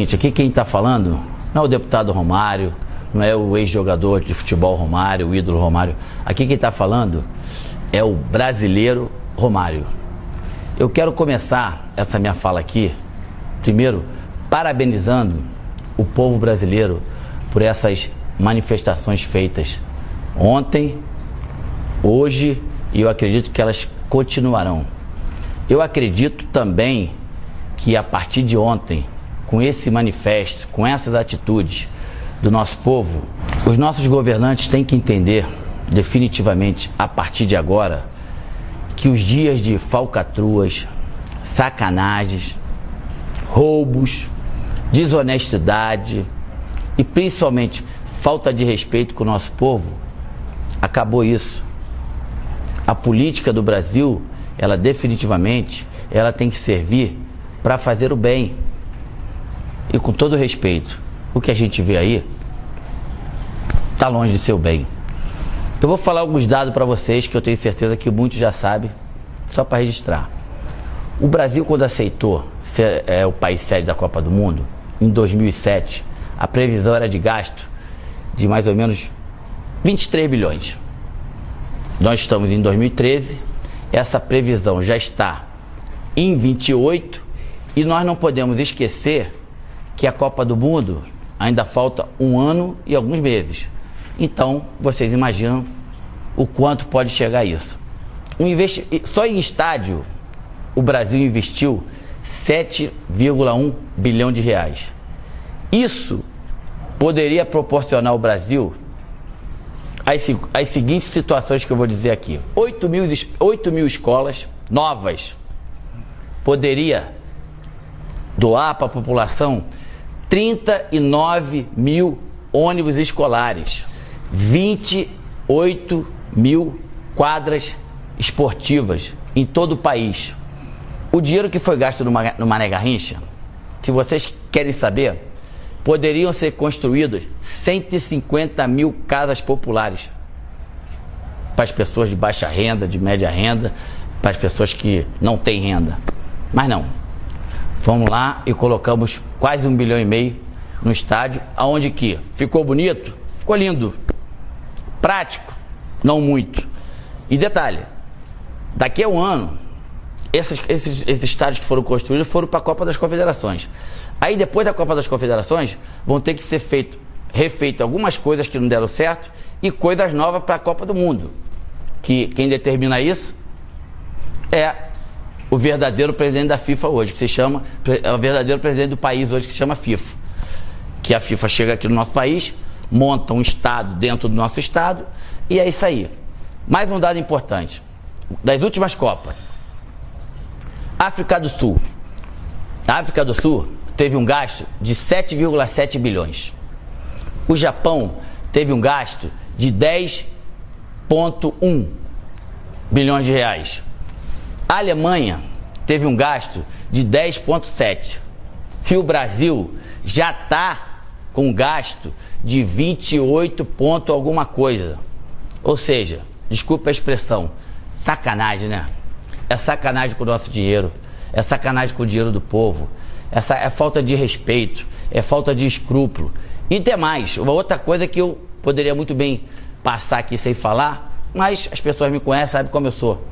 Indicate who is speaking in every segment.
Speaker 1: Aqui quem está falando não é o deputado Romário, não é o ex-jogador de futebol Romário, o ídolo Romário. Aqui quem está falando é o brasileiro Romário. Eu quero começar essa minha fala aqui, primeiro, parabenizando o povo brasileiro por essas manifestações feitas ontem, hoje, e eu acredito que elas continuarão. Eu acredito também que a partir de ontem, com esse manifesto, com essas atitudes do nosso povo, os nossos governantes têm que entender definitivamente, a partir de agora, que os dias de falcatruas, sacanagens, roubos, desonestidade e principalmente falta de respeito com o nosso povo, acabou isso. A política do Brasil, ela definitivamente, ela tem que servir para fazer o bem. E com todo respeito, o que a gente vê aí está longe de ser o bem. Eu vou falar alguns dados para vocês que eu tenho certeza que muitos já sabem, só para registrar. O Brasil, quando aceitou ser o país sede da Copa do Mundo, em 2007, a previsão era de gasto de mais ou menos 23 bilhões. Nós estamos em 2013, essa previsão já está em 28 e nós não podemos esquecer que a Copa do Mundo ainda falta 1 ano e alguns meses. Então, vocês imaginam o quanto pode chegar a isso. Só em estádio, o Brasil investiu 7,1 bilhão de reais. Isso poderia proporcionar ao Brasil as seguintes situações que eu vou dizer aqui. 8 mil escolas novas. Poderia doar para a população 39 mil ônibus escolares, 28 mil quadras esportivas em todo o país. O dinheiro que foi gasto no Mané Garrincha, se vocês querem saber, poderiam ser construídas 150 mil casas populares para as pessoas de baixa renda, de média renda, para as pessoas que não têm renda. Mas não. Vamos lá e colocamos quase 1,5 bilhão no estádio, aonde que ficou bonito, ficou lindo, prático, não muito. E detalhe, daqui a um ano, esses estádios que foram construídos foram para a Copa das Confederações. Aí depois da Copa das Confederações, vão ter que ser refeito algumas coisas que não deram certo e coisas novas para a Copa do Mundo. Que quem determina isso é o verdadeiro presidente da FIFA hoje, que se chama, é o verdadeiro presidente do país hoje, que se chama FIFA. Que a FIFA chega aqui no nosso país, monta um estado dentro do nosso estado, e é isso aí. Mais um dado importante, das últimas Copas. África do Sul. A África do Sul teve um gasto de 7,7 bilhões. O Japão teve um gasto de 10,1 bilhões de reais. A Alemanha teve um gasto de 10,7. E o Brasil já está com gasto de 28 ponto alguma coisa. Ou seja, desculpa a expressão, sacanagem, né? É sacanagem com o nosso dinheiro, é sacanagem com o dinheiro do povo, é falta de respeito, é falta de escrúpulo. E tem mais, uma outra coisa que eu poderia muito bem passar aqui sem falar, mas as pessoas me conhecem, sabem como eu sou.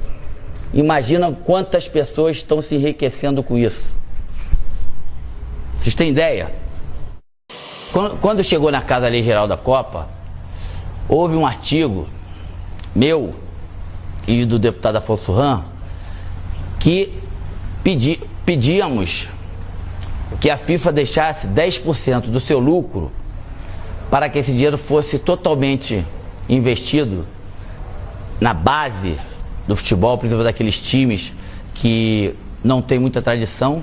Speaker 1: Imagina quantas pessoas estão se enriquecendo com isso. Vocês têm ideia? Quando chegou na Casa Lei Geral da Copa, houve um artigo meu e do deputado Afonso Ram que pedíamos que a FIFA deixasse 10% do seu lucro para que esse dinheiro fosse totalmente investido na base do futebol, principalmente daqueles times que não tem muita tradição,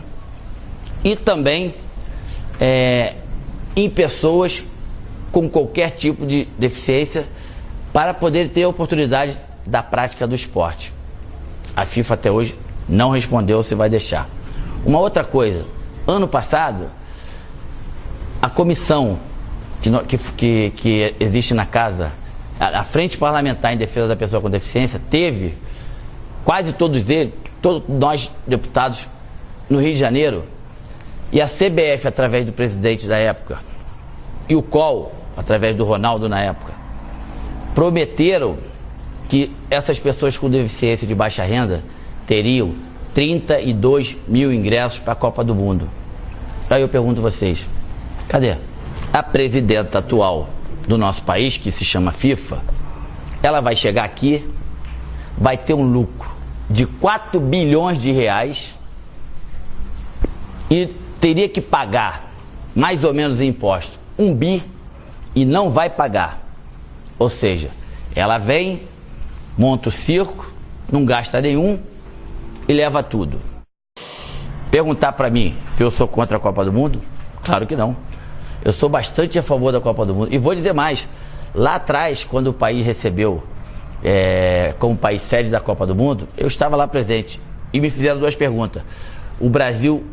Speaker 1: e também em pessoas com qualquer tipo de deficiência, para poder ter a oportunidade da prática do esporte. A FIFA até hoje não respondeu se vai deixar. Uma outra coisa, ano passado, a comissão que existe na casa, a Frente Parlamentar em Defesa da Pessoa com Deficiência, teve quase todos nós deputados no Rio de Janeiro, E a CBF, através do presidente da época, e o COL, através do Ronaldo na época, prometeram que essas pessoas com deficiência de baixa renda teriam 32 mil ingressos para a Copa do Mundo. Aí eu pergunto a vocês, cadê? A presidenta atual do nosso país, que se chama FIFA, ela vai chegar aqui, vai ter um lucro de 4 bilhões de reais e teria que pagar mais ou menos em imposto 1 bi e não vai pagar. Ou seja, ela vem, monta o circo, não gasta nenhum e leva tudo. Perguntar para mim se eu sou contra a Copa do Mundo? Claro que não. Eu sou bastante a favor da Copa do Mundo. E vou dizer mais, lá atrás, quando o país recebeu como país sede da Copa do Mundo, eu estava lá presente e me fizeram 2 perguntas. O Brasil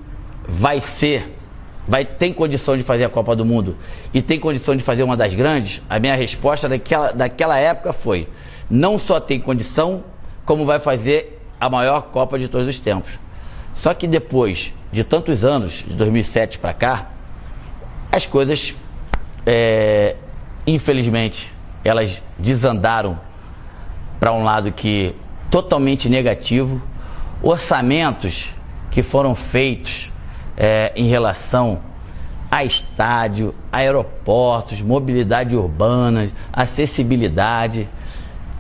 Speaker 1: tem condição de fazer a Copa do Mundo e tem condição de fazer uma das grandes? A minha resposta daquela época foi: não só tem condição, como vai fazer a maior Copa de todos os tempos. Só que depois de tantos anos, de 2007 para cá, as coisas, infelizmente, elas desandaram para um lado que totalmente negativo. Orçamentos que foram feitos em relação a estádio, aeroportos, mobilidade urbana, acessibilidade,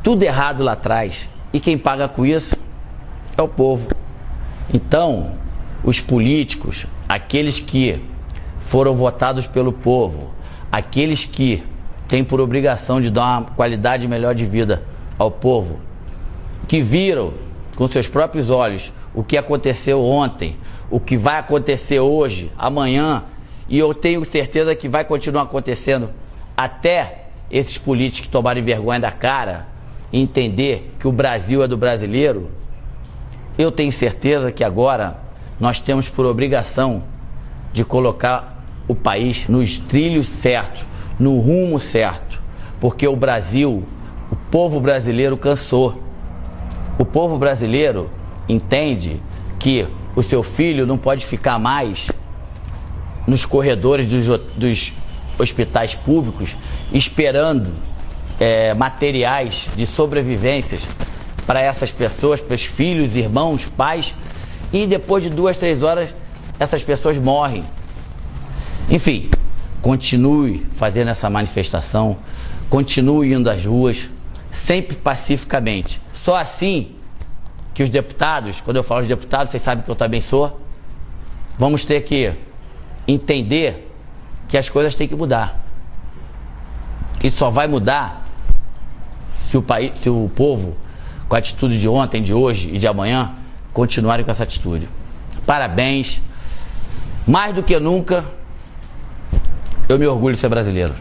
Speaker 1: tudo errado lá atrás. E quem paga com isso é o povo. Então, os políticos, aqueles que foram votados pelo povo, aqueles que têm por obrigação de dar uma qualidade melhor de vida ao povo, que viram com seus próprios olhos o que aconteceu ontem, o que vai acontecer hoje, amanhã, e eu tenho certeza que vai continuar acontecendo até esses políticos tomarem vergonha da cara e entender que o Brasil é do brasileiro. Eu tenho certeza que agora nós temos por obrigação de colocar o país nos trilhos certos, no rumo certo, porque o Brasil, o povo brasileiro cansou. O povo brasileiro entende que o seu filho não pode ficar mais nos corredores dos hospitais públicos esperando materiais de sobrevivências para essas pessoas, para os filhos, irmãos, pais, e depois de 2, 3 horas essas pessoas morrem. Enfim, continue fazendo essa manifestação, continue indo às ruas, sempre pacificamente. Só assim que os deputados, quando eu falo de deputados, vocês sabem que eu também sou, vamos ter que entender que as coisas têm que mudar. E só vai mudar se o povo, com a atitude de ontem, de hoje e de amanhã, continuarem com essa atitude. Parabéns. Mais do que nunca, eu me orgulho de ser brasileiro.